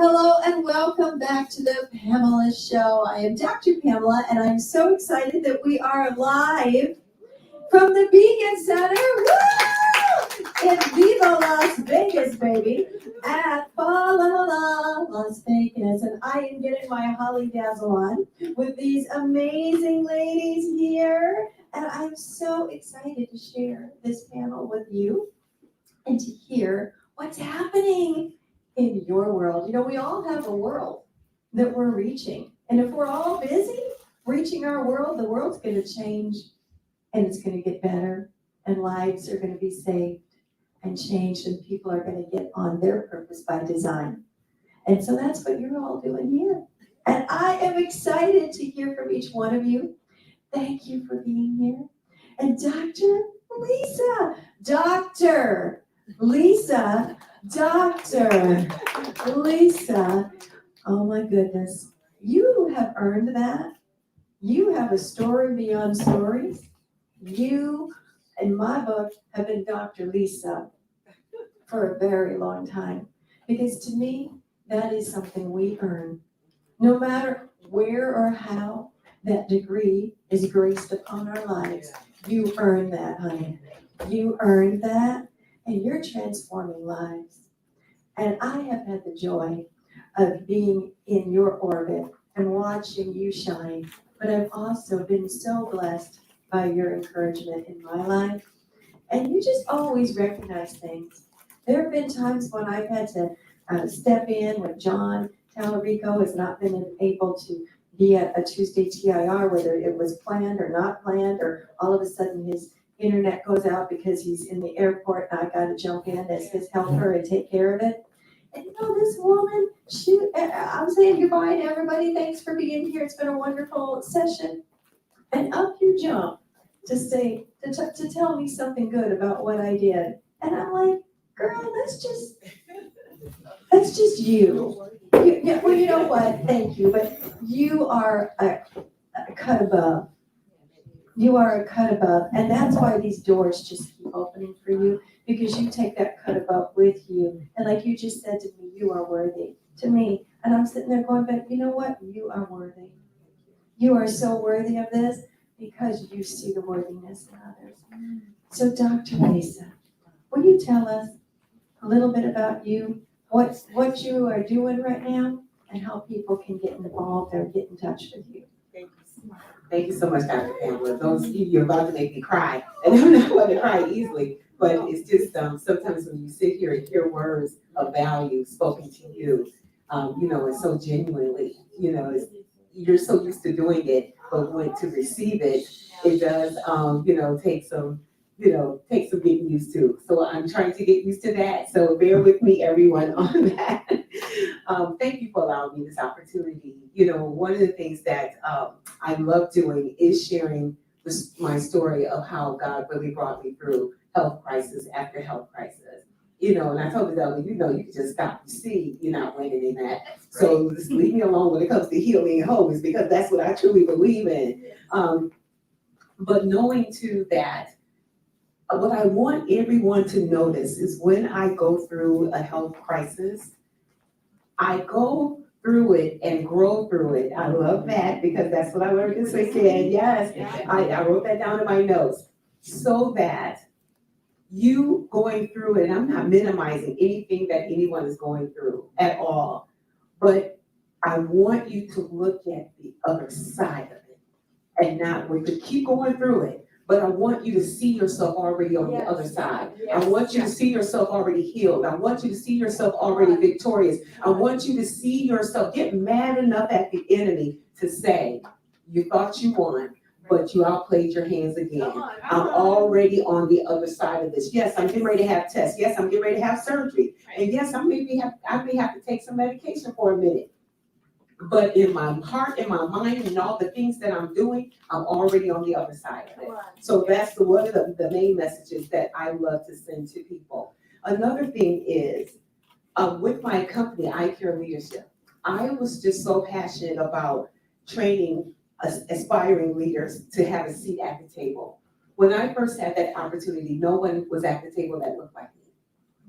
Hello and welcome back to the Pamela Show. I am Dr. Pamela and I'm so excited that we are live from the Beacon Center in Viva, Las Vegas, baby, at Las Vegas. And I am getting my Holidazzle on with these amazing ladies here. And I'm so excited to share this panel with you and to hear what's happening in your world. You know, we all have a world that we're reaching. And if we're all busy reaching our world, the world's going to change and it's going to get better and lives are going to be saved and changed and people are going to get on their purpose by design. And so that's what you're all doing here. And I am excited to hear from each one of you. Thank you for being here. And Dr. Lisa, Dr. Lisa, oh my goodness, you have earned that. You have a story beyond stories. You, in my book, have been Dr. Lisa for a very long time. Because to me, that is something we earn. No matter where or how that degree is graced upon our lives, you earn that, honey. You earned that. And you're transforming lives. And I have had the joy of being in your orbit and watching you shine. But I've also been so blessed by your encouragement in my life. And you just always recognize things. There have been times when I've had to step in when John Tallarico has not been able to be at a Tuesday TIR, whether it was planned or not planned, or all of a sudden his internet goes out because he's in the airport and I got to jump in as his helper and take care of it. And you know, this woman, I'm saying goodbye to everybody. Thanks for being here. It's been a wonderful session. And up you jump to say, to tell me something good about what I did. And I'm like, girl, that's just you. Yeah, well, you know what? Thank you. But you are a cut above. You are a cut above, and that's why these doors just keep opening for you, because you take that cut above with you. And like you just said to me, you are worthy to me. And I'm sitting there going, but you know what? You are worthy. You are so worthy of this because you see the worthiness in others. So Dr. Lisa, will you tell us a little bit about you, what you are doing right now, and how people can get involved or get in touch with you? Thank you so much, Dr. Pamela. You're about to make me cry. And I'm not going to cry easily, but it's just sometimes when you sit here and hear words of value spoken to you, and so genuinely, you're so used to doing it, but when to receive it, it does, take some getting used to. So I'm trying to get used to that. So bear with me, everyone, on that. Thank you for allowing me this opportunity. One of the things that I love doing is sharing my story of how God really brought me through health crisis after health crisis. And I told the devil, you can just stop. You see, you're not winning in that. So just leave me alone when it comes to healing and wholeness, because that's what I truly believe in. But knowing too that what I want everyone to notice is when I go through a health crisis, I go through it and grow through it. I love that because that's what I learned this weekend. Yes, I wrote that down in my notes. So that you going through it, and I'm not minimizing anything that anyone is going through at all, but I want you to look at the other side of it and not wait to keep going through it. But I want you to see yourself already on the other side. I want you to see yourself already healed. I want you to see yourself already victorious. I want you to see yourself get mad enough at the enemy to say, you thought you won, but you outplayed your hands again. I'm already on the other side of this. Yes, I'm getting ready to have tests. Yes, I'm getting ready to have surgery. And yes, I may have to take some medication for a minute. But in my heart, in my mind, and all the things that I'm doing, I'm already on the other side of it. So that's one of the main messages that I love to send to people. Another thing is, with my company, Eye Care Leadership, I was just so passionate about training aspiring leaders to have a seat at the table. When I first had that opportunity, no one was at the table that looked like me.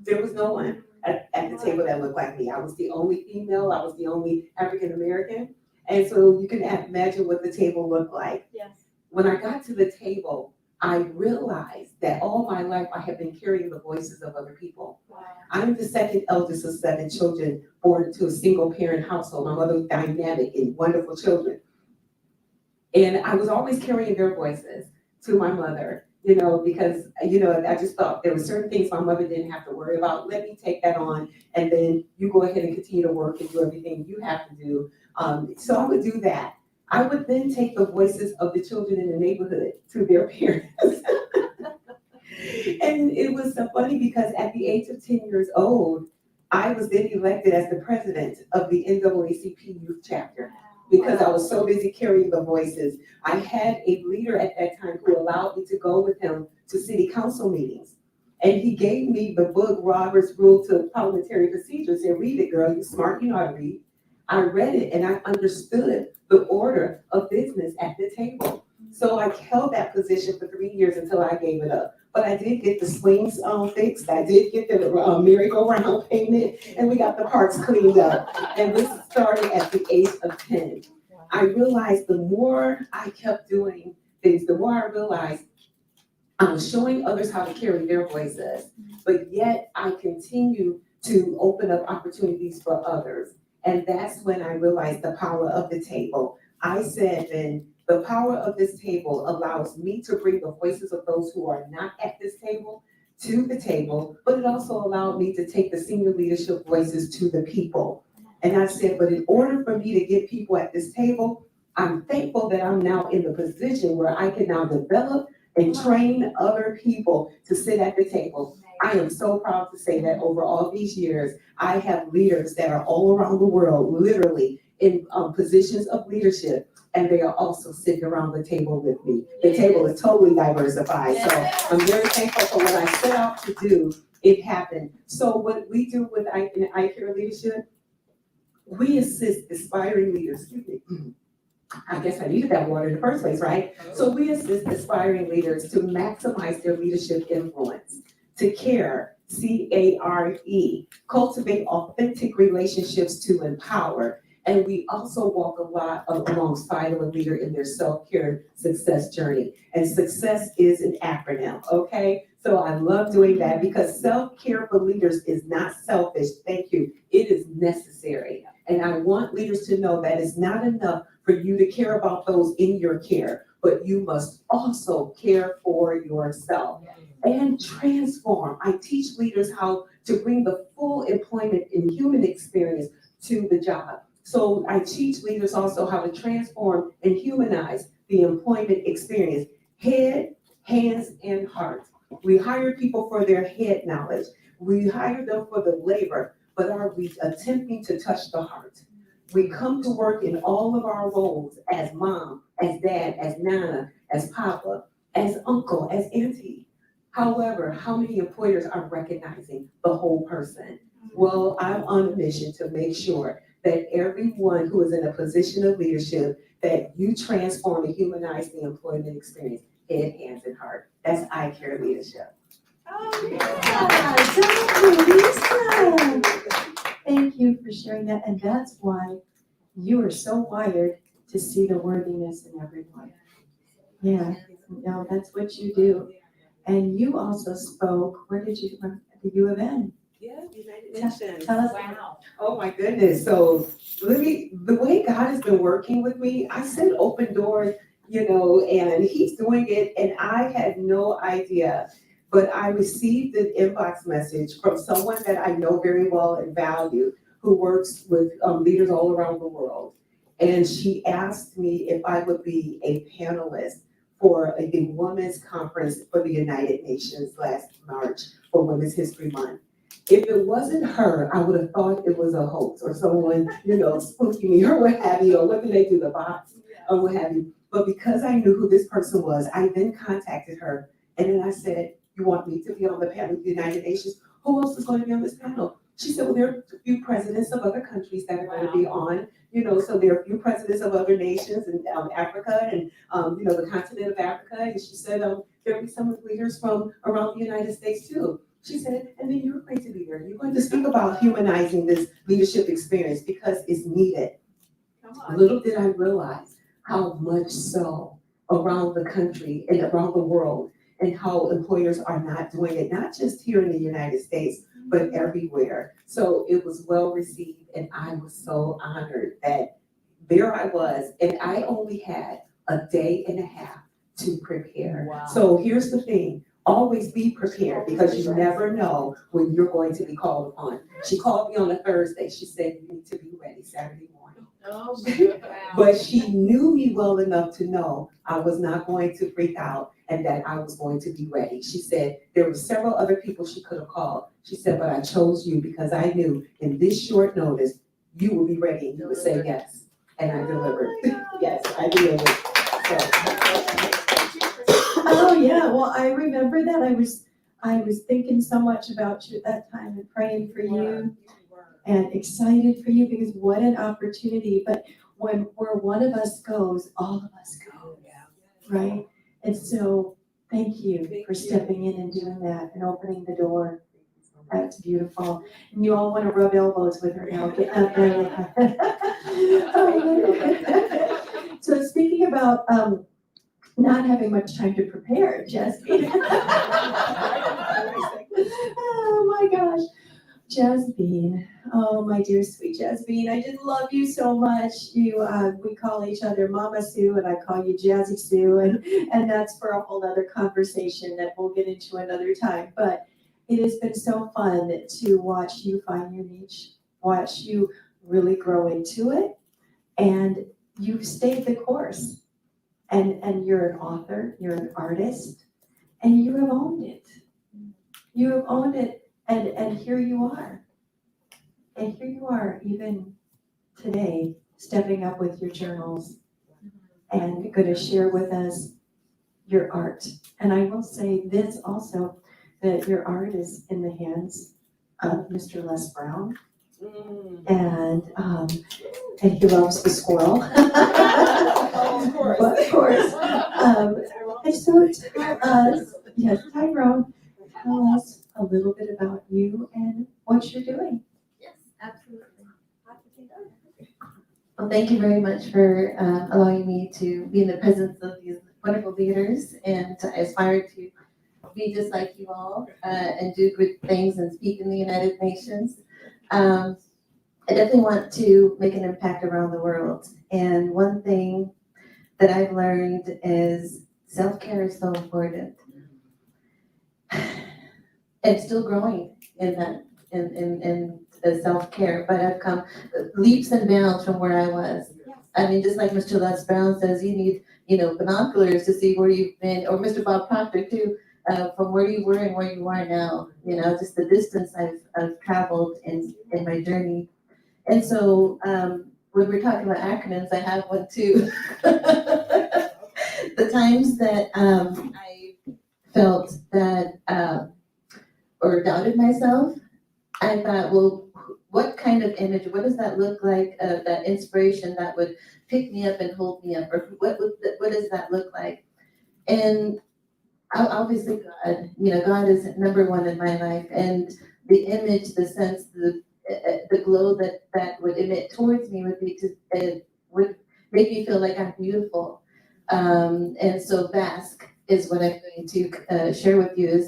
There was no one. at the table that looked like me. I was the only female, I was the only African American. And so you can imagine what the table looked like. Yes. When I got to the table, I realized that all my life I have been carrying the voices of other people. Wow. I'm the second eldest of 7 children born to a single parent household. My mother was dynamic and wonderful children. And I was always carrying their voices to my mother, because, I just thought there were certain things my mother didn't have to worry about. Let me take that on, and then you go ahead and continue to work and do everything you have to do. So I would do that. I would then take the voices of the children in the neighborhood to their parents. And it was so funny because at the age of 10 years old, I was then elected as the president of the NAACP youth chapter because I was so busy carrying the voices. I had a leader at that time who allowed me to go with him to city council meetings. And he gave me the book, Robert's Rule to Parliamentary Procedures, and read it, girl, you smart, you know how to read. I read it and I understood the order of business at the table. So I held that position for 3 years until I gave it up. But I did get the swings fixed. I did get the merry-go-round payment, and we got the parks cleaned up. And this started at the age of 10. I realized the more I kept doing things, the more I realized I was showing others how to carry their voices, but yet I continue to open up opportunities for others. And that's when I realized the power of the table. I said then, the power of this table allows me to bring the voices of those who are not at this table to the table, but it also allowed me to take the senior leadership voices to the people. And I said, but in order for me to get people at this table, I'm thankful that I'm now in the position where I can now develop and train other people to sit at the table. I am so proud to say that over all these years, I have leaders that are all around the world, literally in positions of leadership, and they are also sitting around the table with me. The table is totally diversified, so I'm very thankful for what I set out to do. It happened. So what we do with I Care Leadership, we assist aspiring leaders. Excuse me. I guess I needed that water in the first place, right? So we assist aspiring leaders to maximize their leadership influence, to care, C-A-R-E, cultivate authentic relationships to empower. And we also walk a lot alongside of a leader in their self-care success journey. And success is an acronym, okay? So I love doing that because self-care for leaders is not selfish, thank you. It is necessary. And I want leaders to know that it's not enough for you to care about those in your care, but you must also care for yourself and transform. I teach leaders how to bring the full employment and human experience to the job. So I teach leaders also how to transform and humanize the employment experience, head, hands, and heart. We hire people for their head knowledge. We hire them for the labor, but are we attempting to touch the heart? We come to work in all of our roles as mom, as dad, as nana, as papa, as uncle, as auntie. However, how many employers are recognizing the whole person? Well, I'm on a mission to make sure that everyone who is in a position of leadership, that you transform and humanize the employment experience, head, hands, and heart. That's I Care Leadership. Oh, yeah, Lisa. Thank you for sharing that, and that's why you are so wired to see the worthiness in everyone. Yeah, no, that's what you do. And you also spoke, where did you, at the U of N? Yeah, United Nations. Tell us. Wow. Oh my goodness. So the way God has been working with me, I said open doors, and he's doing it. And I had no idea, but I received an inbox message from someone that I know very well and value who works with leaders all around the world. And she asked me if I would be a panelist for a women's conference for the United Nations last March for Women's History Month. If it wasn't her, I would have thought it was a hoax or someone, spooking me or what have you, or what do they do, the bots or what have you. But because I knew who this person was, I then contacted her. And then I said, you want me to be on the panel of the United Nations? Who else is going to be on this panel? She said, well, there are a few presidents of other countries that are going to be on, so there are a few presidents of other nations in Africa and, the continent of Africa. And she said, there'll be some leaders from around the United States too. She said, and then you're going to be there. You're going to speak about humanizing this leadership experience because it's needed. Little did I realize how much so around the country and around the world, and how employers are not doing it, not just here in the United States, but everywhere. So it was well received, and I was so honored that there I was, and I only had a day and a half to prepare. Wow. So here's the thing, always be prepared because you never know when you're going to be called upon. She called me on a Thursday. She said, you need to be ready Saturday morning. Oh, wow. But she knew me well enough to know I was not going to freak out and that I was going to be ready. She said there were several other people she could have called. She said, but I chose you because I knew in this short notice, you would be ready and you would say yes. And I delivered. Yes, I delivered. Oh, yeah, well, I remember that. I was thinking so much about you at that time and praying for you and excited for you because what an opportunity. But where one of us goes, all of us go, right? And so thank you for stepping in and doing that and opening the door. That's beautiful. And you all want to rub elbows with her now. Get up there. So speaking about not having much time to prepare, Jasbeen. Oh my gosh. Jasbeen, oh my dear sweet Jasbeen, I just love you so much. You, we call each other Mama Sue, and I call you Jazzy Sue, and that's for a whole other conversation that we'll get into another time. But it has been so fun to watch you find your niche, watch you really grow into it, and you've stayed the course. And you're an author, you're an artist, and you have owned it. You have owned it. And here you are. And here you are, even today, stepping up with your journals and going to share with us your art. And I will say this also, that your art is in the hands of Mr. Les Brown. And he loves the squirrel. Of course. But of course. And so tell us, yes, Tyrone, tell us a little bit about you and what you're doing. Yes, absolutely. Well, thank you very much for allowing me to be in the presence of these wonderful leaders, and I aspire to be just like you all and do good things and speak in the United Nations. I definitely want to make an impact around the world, and one thing that I've learned is self-care is so important. I'm still growing in that, in the self-care, but I've come leaps and bounds from where I was. I mean, just like Mr. Les Brown says, you need, binoculars to see where you've been, or Mr. Bob Proctor too, from where you were and where you are now. Just the distance I've traveled in my journey. And so when we're talking about acronyms, I have one too. The times that I felt that or doubted myself, I thought, well, what kind of image, what does that look like, that inspiration that would pick me up and hold me up, or what does that look like? And obviously God, God is number one in my life, and the image, the sense, the glow that would emit towards me would make me feel like I'm beautiful. And so bask is what I'm going to share with you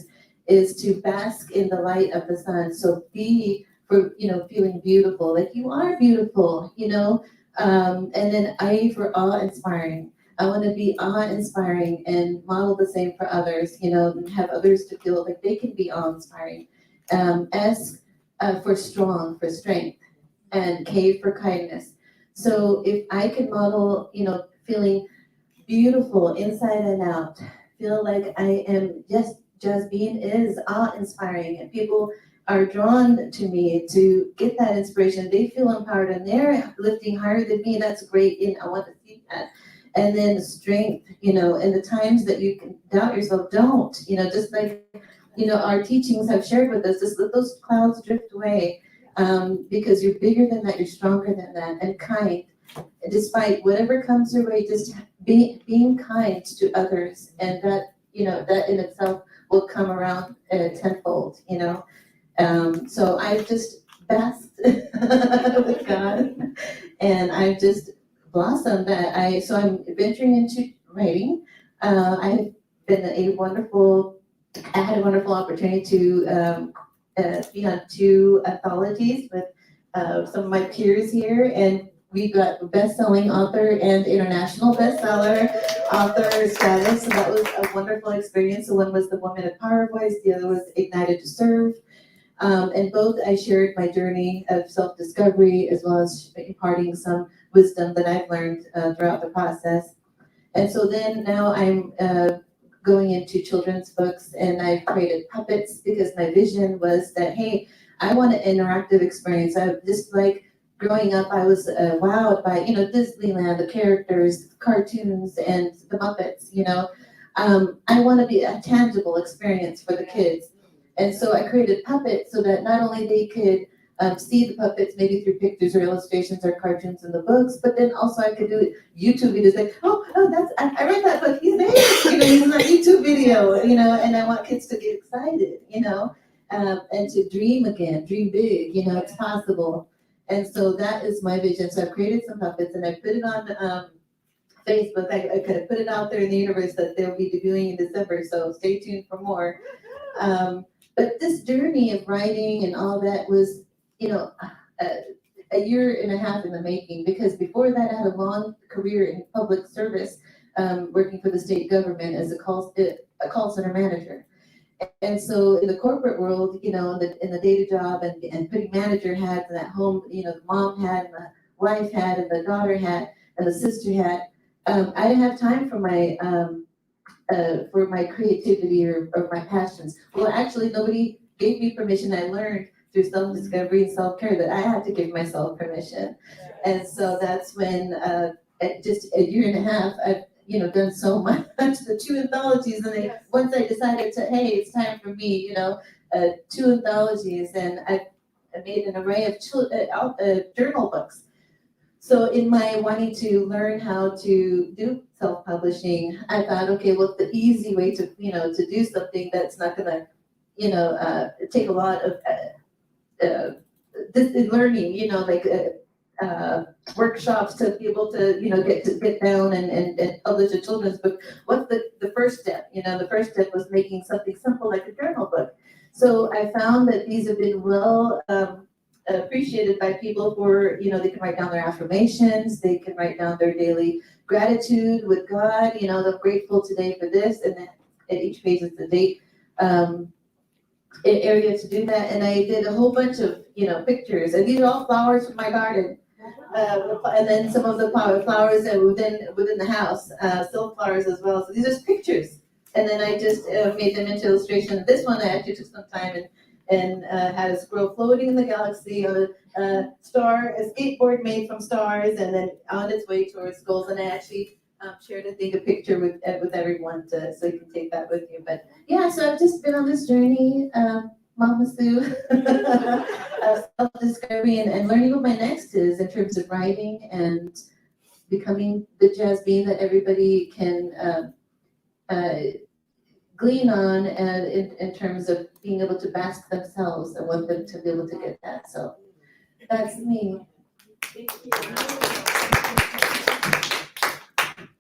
is to bask in the light of the sun. So be for feeling beautiful, like you are beautiful, and then I for awe-inspiring. I want to be awe-inspiring and model the same for others, and have others to feel like they can be awe-inspiring. S for strong, for strength, and K for kindness. So if I can model, feeling beautiful inside and out, feel like I am Jasbeen is awe-inspiring, and people are drawn to me to get that inspiration. They feel empowered and they're lifting higher than me. That's great, and I want to see that. And then strength, in the times that you can doubt yourself, don't, just like, our teachings have shared with us, just let those clouds drift away, because you're bigger than that, you're stronger than that, and kind. Despite whatever comes your way, just being kind to others, and that, that in itself will come around tenfold, you know. So I've just basked with God, and I've just blossomed. So I'm venturing into writing. I've been I had a wonderful opportunity to be on 2 anthologies with some of my peers here, and we got best-selling author and international bestseller author status, so that was a wonderful experience. So one was the Woman of Power Voice, the other was Ignited to Serve. And both I shared my journey of self-discovery as well as imparting some wisdom that I've learned throughout the process. And so then now I'm going into children's books, and I've created puppets because my vision was that, hey, I want an interactive experience. I just like growing up, I was wowed by, Disneyland, the characters, cartoons, and the Muppets, I want to be a tangible experience for the kids. And so I created puppets so that not only they could see the puppets maybe through pictures or illustrations or cartoons in the books, but then also I could do YouTube videos like, oh, I read that book, he's there, he's in that YouTube video, and I want kids to get excited, and to dream again, dream big, it's possible. And so that is my vision. So I've created some puppets and I put it on Facebook. I could have put it out there in the universe that they'll be debuting in December, so stay tuned for more. But this journey of writing and all that was, a year and a half in the making, because before that I had a long career in public service, working for the state government as a call center manager. And so in the corporate world, in the data job and putting manager hats and at home, the mom hat and the wife hat and the daughter hat and the sister hat, I didn't have time for my creativity or my passions. Well, actually, nobody gave me permission. I learned through self-discovery and self-care that I had to give myself permission. And so that's when, just a year and a half, I've done so much, the 2 anthologies, and then once I decided hey, it's time for me, 2 anthologies, and I made an array of journal books. So in my wanting to learn how to do self-publishing, I thought, okay, well, the easy way to, to do something that's not gonna, take a lot of learning, workshops to be able to, get down and publish a children's book. What's the first step? The first step was making something simple like a journal book. So I found that these have been well appreciated by people for, they can write down their affirmations, they can write down their daily gratitude with God, I'm grateful today for this, and then at each page is the date. Area to do that, and I did a whole bunch of pictures, and these are all flowers from my garden, and then some of the flowers that within the house, still flowers as well. So these are just pictures, and then I just made them into illustration. This one I actually took some time and had a squirrel floating in the galaxy, a skateboard made from stars, and then on its way towards goals. And I actually shared, I think, a picture with everyone so you can take that with you. But yeah, so I've just been on this journey, Mama Sue, self-discovery and learning what my next is in terms of writing and becoming the Jasbeen that everybody can glean on, and in terms of being able to bask themselves. I want them to be able to get that. So that's me. Thank you.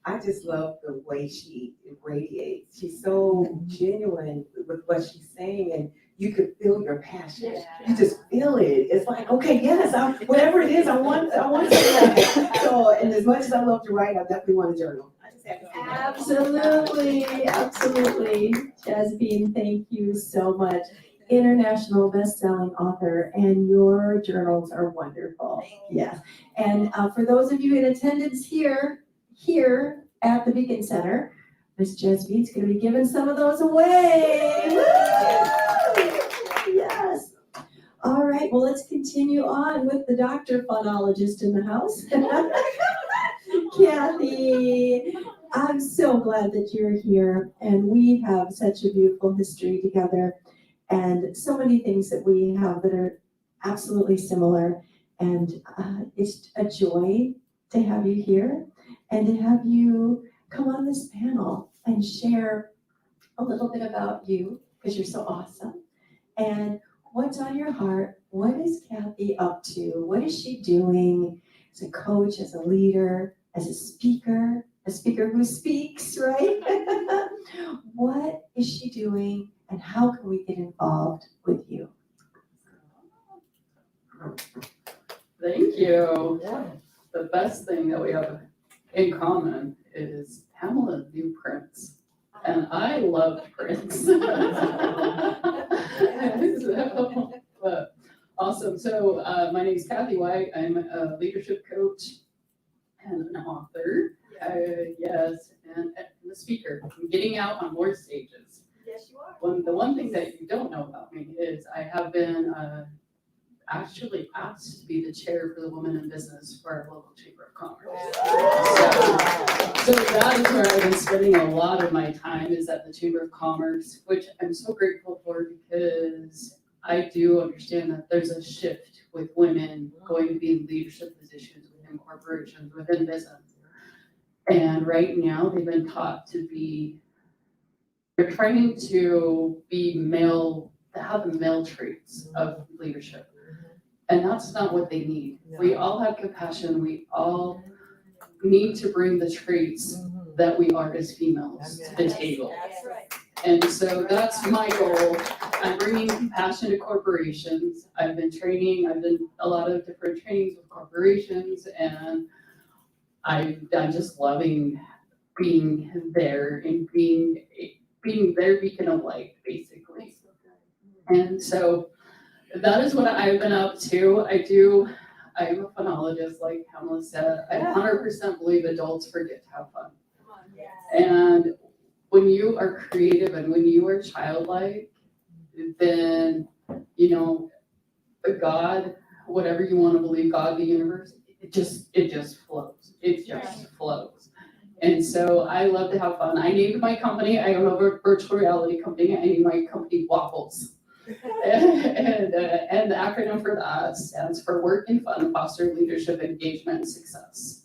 I just love the way she radiates. She's so genuine with what she's saying, and you could feel your passion. Yeah. You just feel it. It's like, okay, yes, whatever it is, I want something like that. So, and as much as I love to write, I definitely want a journal. I just have to say that. Absolutely. Jasbeen, thank you so much. International best-selling author, and your journals are wonderful. Yes. And for those of you in attendance here at the Beacon Center, Miss Jasbeen's going to be giving some of those away. Yes. All right. Well, let's continue on with the Dr. Phonologist in the house. Kathy, I'm so glad that you're here, and we have such a beautiful history together, and so many things that we have that are absolutely similar. And it's a joy to have you here and to have you come on this panel and share a little bit about you, because you're so awesome, and what's on your heart. What is Kathy up to? What is she doing as a coach, as a leader, as a speaker who speaks, right? What is she doing, and how can we get involved with you? Thank you. The best thing that we have in common is Pamela knew Prince, and I loved Prince. Awesome. So my name is Kathy White. I'm a leadership coach and an author. Yes, and a speaker. I'm getting out on more stages. Yes, you are. The one thing that you don't know about me is I have been actually asked to be the chair for the Women in Business for our local Chamber of Commerce. So that is where I've been spending a lot of my time, is at the Chamber of Commerce, which I'm so grateful for, because I do understand that there's a shift with women going to be in leadership positions within corporations, within business. And right now they've been taught to be, they're trying to be male, to have the male traits of leadership. And that's not what they need. We all have compassion. We all need to bring the traits that we are as females to the table. That's right. And so that's my goal. I'm bringing compassion to corporations. I've been a lot of different trainings with corporations, and I'm just loving being there and being their beacon of light, basically. And so that is what I've been up to. I'm a phonologist, like Pamela said. I 100% believe adults forget to have fun. And when you are creative and when you are childlike, then, God, whatever you want to believe, God, the universe, it just flows. It just flows. And so I love to have fun. I named my company, I own a virtual reality company. I named my company Waffles. And the acronym for that stands for Work and Fun, Foster Leadership, Engagement, and Success.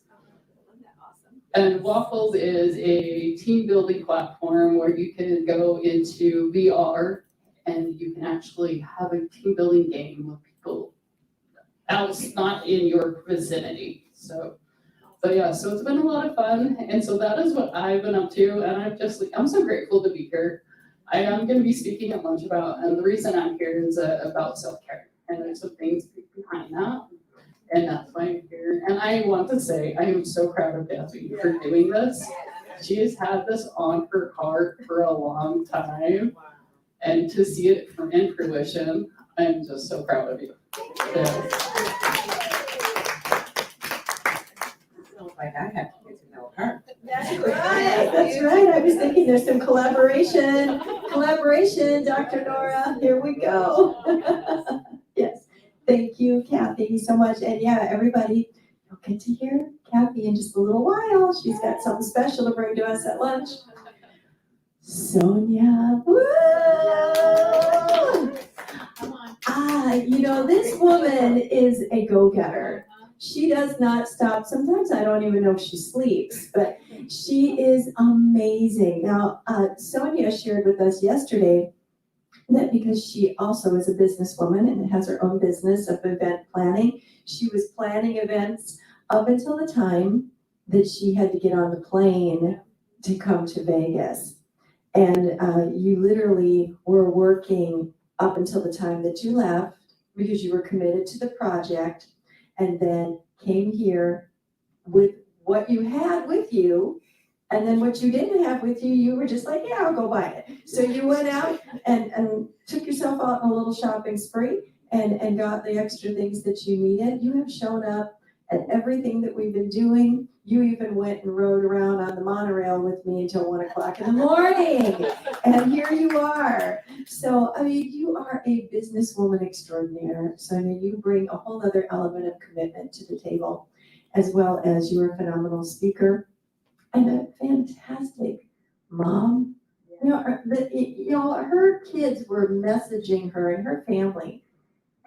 And Waffles is a team building platform where you can go into VR and you can actually have a team building game with people else not in your vicinity. So it's been a lot of fun. And so that is what I've been up to. And I'm so grateful to be here. I am going to be speaking at lunch about, and the reason I'm here is about self-care. And there's some things behind that. And that's why I'm here. And I want to say, I am so proud of Jasbeen for doing this. She has had this on her heart for a long time. And to see it in fruition, I'm just so proud of you. Sounds like I have to get to know her. That's right. That's right. I was thinking there's some collaboration, Dr. Nora. Here we go. Yes. Thank you, Kathy, so much. And yeah, everybody, you'll get to hear Kathy in just a little while. She's got something special to bring to us at lunch. Sonia, woo! This woman is a go-getter. She does not stop. Sometimes I don't even know if she sleeps, but she is amazing. Now, Sonia shared with us yesterday that because she also is a businesswoman and has her own business of event planning, she was planning events up until the time that she had to get on the plane to come to Vegas. And you literally were working up until the time that you left because you were committed to the project, and then came here with what you had with you, and then what you didn't have with you, you were just like, yeah, I'll go buy it. So you went out and took yourself out on a little shopping spree and got the extra things that you needed. You have shown up at everything that we've been doing. You even went and rode around on the monorail with me until 1 o'clock in the morning. And here you are. So, you are a businesswoman extraordinaire. So, you bring a whole other element of commitment to the table, as well as you're a phenomenal speaker and a fantastic mom. Her kids were messaging her and her family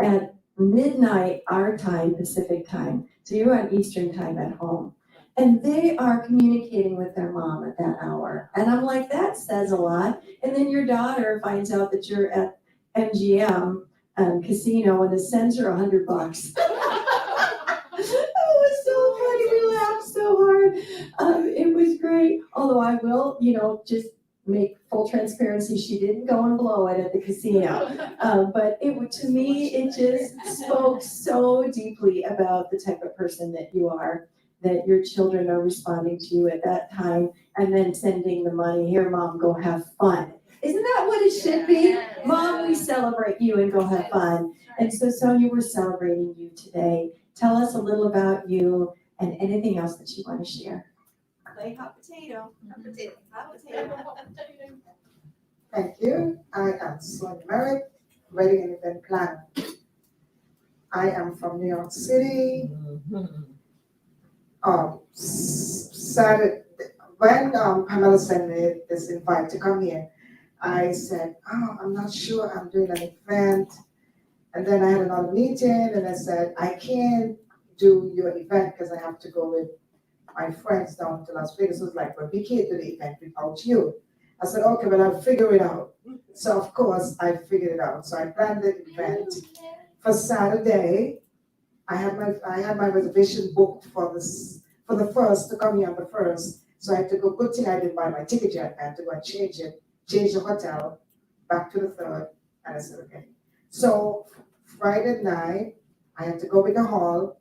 at midnight, our time, Pacific time. So you're on Eastern time at home. And they are communicating with their mom at that hour. And I'm like, that says a lot. And then your daughter finds out that you're at MGM casino and sends her $100. It was so funny. We laughed so hard. It was great. Although I will, just make full transparency, she didn't go and blow it at the casino. But to me, it just spoke so deeply about the type of person that you are, that your children are responding to you at that time and then sending the money. Here, mom, go have fun. Isn't that what it should be? Mom, we celebrate you and go have fun. And so, Sonia, we're celebrating you today. Tell us a little about you and anything else that you want to share. Play hot potato. Hot potato. Thank you. I am Sonia Merritt, wedding and event planner. I am from New York City. Saturday, when Pamela sent me this invite to come here, I said, I'm not sure, I'm doing an event. And then I had another meeting and I said, I can't do your event because I have to go with my friends down to Las Vegas. It was like, well, we can't do the event without you. I said, okay, well, I'll figure it out. So of course I figured it out. So I planned the event for Saturday. I had my reservation booked for the first to come here on the first. So I had to go. Good thing I didn't buy my ticket yet. I had to go and change the hotel back to the third. And I said, okay. So Friday night, I had to go with the hall,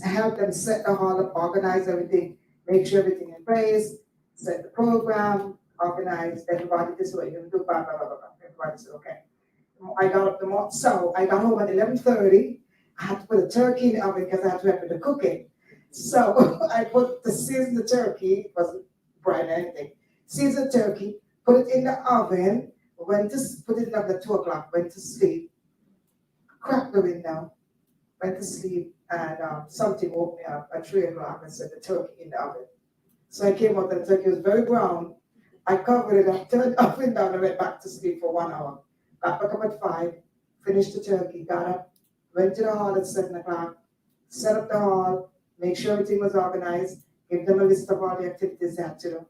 help them set the hall up, organize everything, make sure everything in place, set the program, organize everybody this way, you do blah, blah, blah, blah. Everybody said, okay. I got up so I got home at 11:30. I had to put a turkey in the oven because I had to help with the cooking. So I seasoned the turkey, it wasn't fried or anything. Seasoned the turkey, put it in the oven, put it in the oven at 2 o'clock, went to sleep, cracked the window, went to sleep, and something woke me up at 3 o'clock and said the turkey in the oven. So I came out and the turkey was very brown. I covered it up, turned the oven down, and went back to sleep for 1 hour. Got back up at 5, finished the turkey, got up, went to the hall at 7 o'clock, set up the hall, make sure everything was organized, give them a list of all the activities they had to do.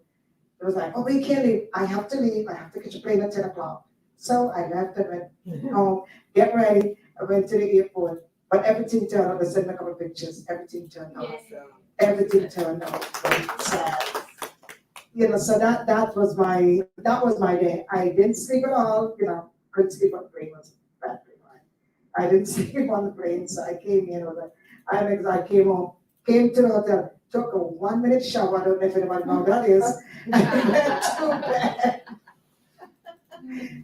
It was like, oh, we can't leave. I have to leave. I have to catch a plane at 10 o'clock. So I left and went home, get ready. I went to the airport, but everything turned out. I sent a couple of pictures. Everything turned out. Everything turned out. So, so that was my day. I didn't sleep at all. Couldn't sleep on the plane. Was bad plane ride. I didn't sleep on the plane, so I came in. I came home, came to the hotel, took a 1-minute shower. I don't know if anybody knows what that is. I went to bed.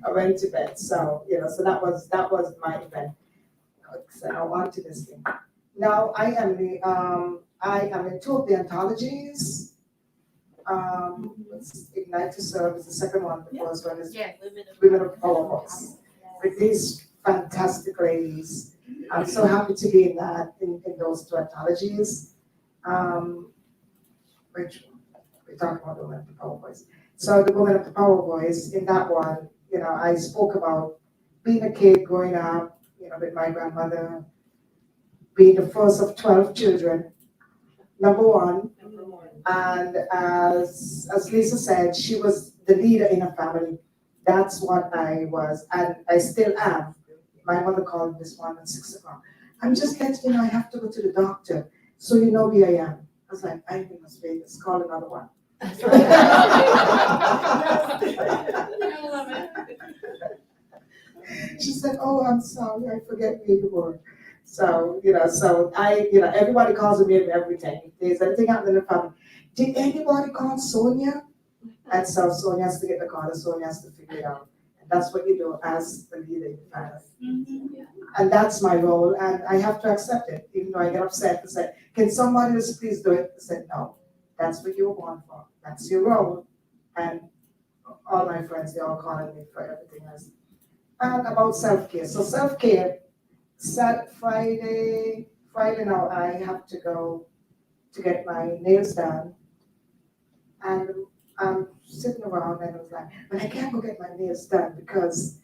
I went to bed. So so that was my event. So I on to this thing. Now I am in 2 of the anthologies. Ignite to Serve is the second one. The first one is Women of Power Voice. With these fantastic ladies. I'm so happy to be in those 2 anthologies. Which we talked about the Women of the Power Voice. So the Women of the Power Voice, in that one, I spoke about being a kid growing up, with my grandmother, being the first of 12 children, number one. And as Lisa said, she was the leader in her family. That's what I was, and I still am. My mother called this one at 6 o'clock. I'm just letting I have to go to the doctor, so you know where I am. I was like, I'm in Las Vegas, call another one. She said, oh, I'm sorry, I forget where you were. So, everybody calls me everything. If there's anything happening in the family, did anybody call Sonia? And so Sonia has to get the call, and Sonia has to figure it out. And that's what you do as the leader in the family. And that's my role, and I have to accept it, even though I get upset and say, can somebody just please do it? I said, no, that's what you were born for. That's your role. And all my friends, they're all calling me for everything else. And about self-care. So self-care, Friday now, I have to go to get my nails done. And I'm sitting around and I was like, but I can't go get my nails done because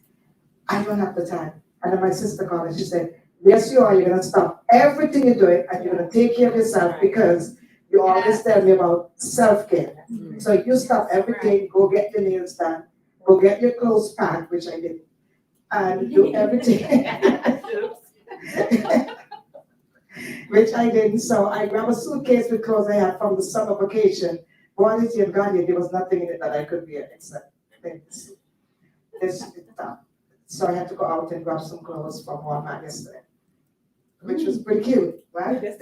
I don't have the time. And then my sister called and she said, yes, you are. You're going to stop everything you're doing and you're going to take care of yourself because you always tell me about self-care. So you stop everything, go get your nails done, go get your clothes packed, which I did, and do everything. Which I didn't. So I grabbed a suitcase with clothes I had from the summer vacation. Brought it and got here. There was nothing in it that I could wear except this. So I had to go out and grab some clothes from Walmart yesterday, which was pretty cute, right? It's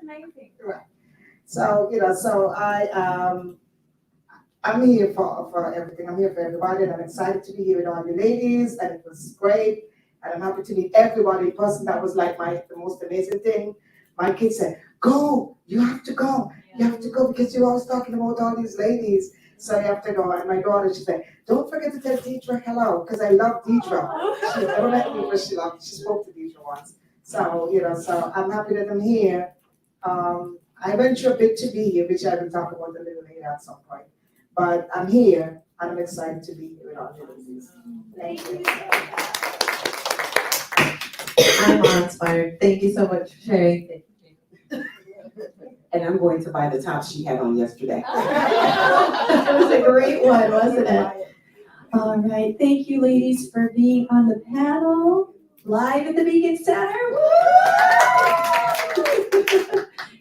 amazing. Right. So, so I'm here for everything. I'm here for everybody, and I'm excited to be here with all you ladies, and it was great. And I'm happy to meet everybody in person. That was like the most amazing thing. My kids said, go, you have to go. You have to go because you're always talking about all these ladies. So you have to go. And my daughter, she said, don't forget to tell Deidre hello, because I love Deidre. She never met me, but she spoke to Deidre once. So, so I'm happy that I'm here. I went through a bit to be here, which I will talk about a little later at some point. But I'm here, and I'm excited to be here with all you ladies. Thank you. I'm inspired. Thank you so much for sharing. And I'm going to buy the top she had on yesterday. It was a great one, wasn't it? All right, thank you ladies for being on the panel, live at the Beacon Center. Woo!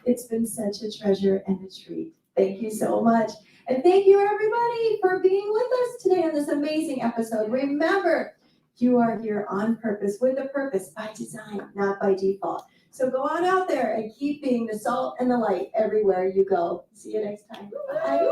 It's been such a treasure and a treat. Thank you so much. And thank you everybody for being with us today on this amazing episode. Remember, you are here on purpose, with a purpose, by design, not by default. So go on out there and keep being the salt and the light everywhere you go. See you next time. Bye.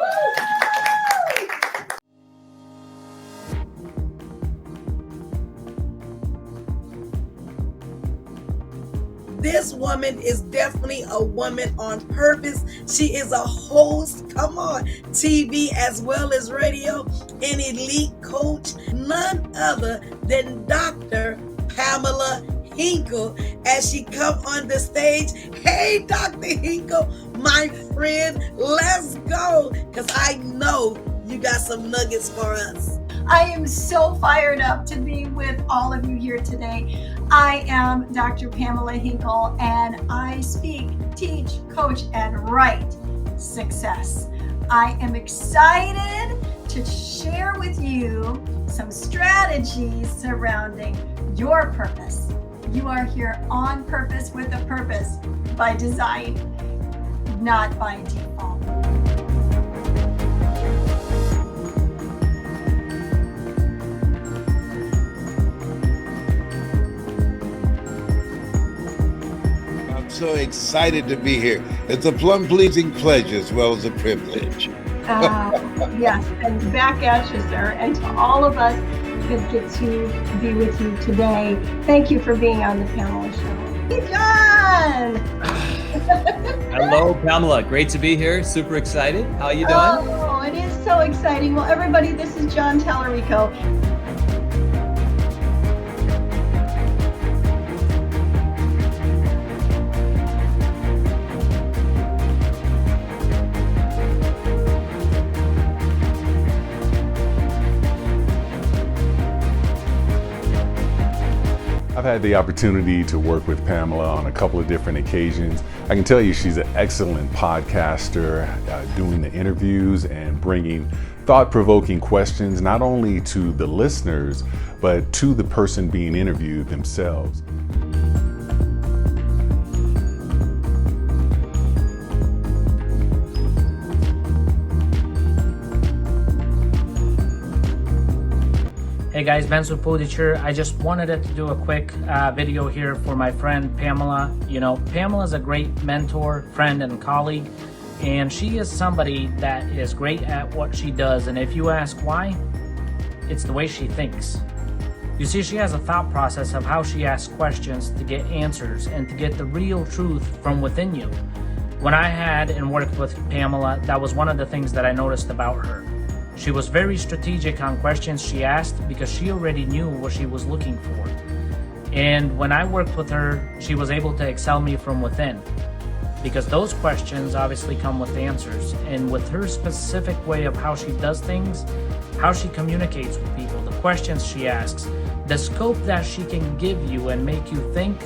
This woman is definitely a woman on purpose. She is a host, come on, TV as well as radio, an elite coach, none other than Dr. Pamela Hinkle, as she come on the stage. Hey, Dr. Hinkle, my friend, let's go, because I know you got some nuggets for us. I am so fired up to be with all of you here today. I am Dr. Pamela Hinkle, and I speak, teach, coach, and write success. I am excited to share with you some strategies surrounding your purpose. You are here on purpose with a purpose, by design, not by default. So excited to be here. It's a plum-pleasing pleasure as well as a privilege. Yes, and back at you, sir. And to all of us that get to be with you today, thank you for being on the Pamela Show. Hey, John! Hello, Pamela. Great to be here. Super excited. How are you doing? Oh, it is so exciting. Well, everybody, this is John Tallarico. I've had the opportunity to work with Pamela on a couple of different occasions. I can tell you she's an excellent podcaster, doing the interviews and bringing thought-provoking questions, not only to the listeners, but to the person being interviewed themselves. Hey guys, Benzo Pudicher. I just wanted to do a quick video here for my friend Pamela. You know, Pamela's a great mentor, friend, and colleague, and she is somebody that is great at what she does. And if you ask why, it's the way she thinks. You see, she has a thought process of how she asks questions to get answers and to get the real truth from within you. When I had and worked with Pamela, that was one of the things that I noticed about her. She was very strategic on questions she asked because she already knew what she was looking for. And when I worked with her, she was able to excel me from within, because those questions obviously come with answers. And with her specific way of how she does things, how she communicates with people, the questions she asks, The scope that she can give you and make you think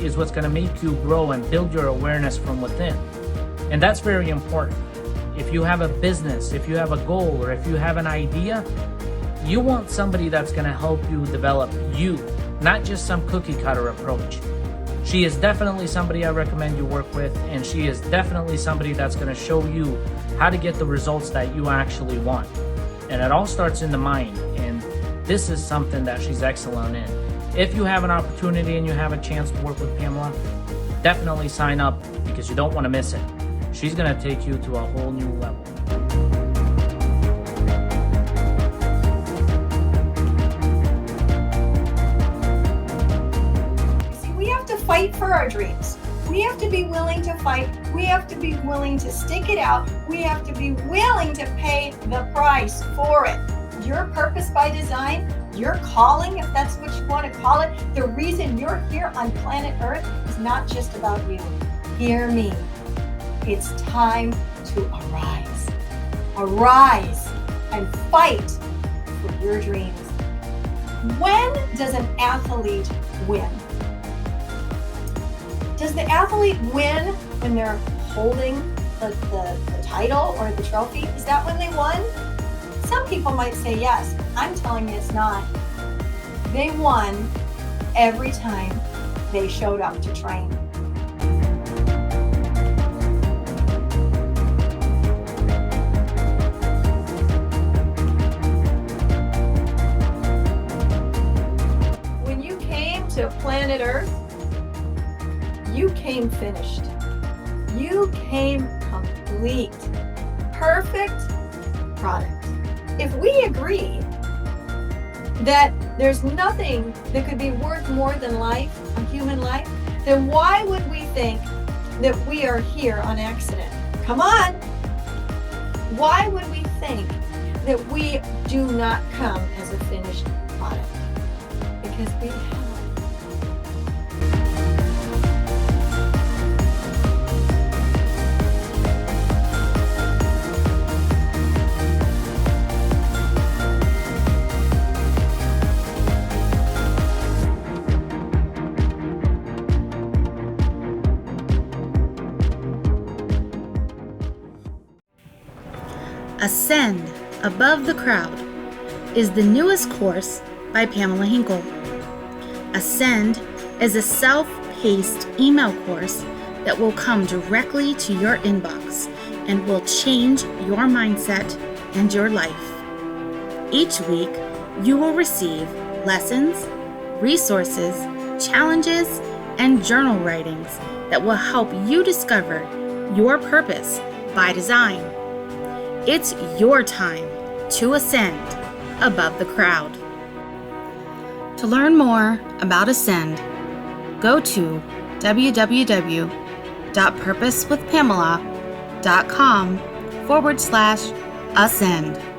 is what's going to make you grow and build your awareness from within. And that's very important. If you have a business, if you have a goal, or if you have an idea, you want somebody that's going to help you develop you, not just some cookie cutter approach. She is definitely somebody I recommend you work with, and she is definitely somebody that's going to show you how to get the results that you actually want. And it all starts in the mind, and this is something that she's excellent in. If you have an opportunity and you have a chance to work with Pamela, definitely sign up because you don't want to miss it. She's going to take you to a whole new level. Fight for our dreams. We have to be willing to fight. We have to be willing to stick it out. We have to be willing to pay the price for it. Your purpose by design, your calling, if that's what you want to call it, the reason you're here on planet Earth is not just about you. Hear me. It's time to arise. Arise and fight for your dreams. When does an athlete win? Does the athlete win when they're holding the title or the trophy? Is that when they won? Some people might say yes. I'm telling you it's not. They won every time they showed up to train. When you came to planet Earth, you came finished. You came complete. Perfect product. If we agree that there's nothing that could be worth more than life, a human life, then why would we think that we are here on accident? Come on. Why would we think that we do not come as a finished product? Because we have. Ascend Above the Crowd is the newest course by Pamela Hinkle. Ascend is a self-paced email course that will come directly to your inbox and will change your mindset and your life. Each week, you will receive lessons, resources, challenges, and journal writings that will help you discover your purpose by design. It's your time to ascend above the crowd. To learn more about Ascend, go to www.purposewithpamela.com/ascend.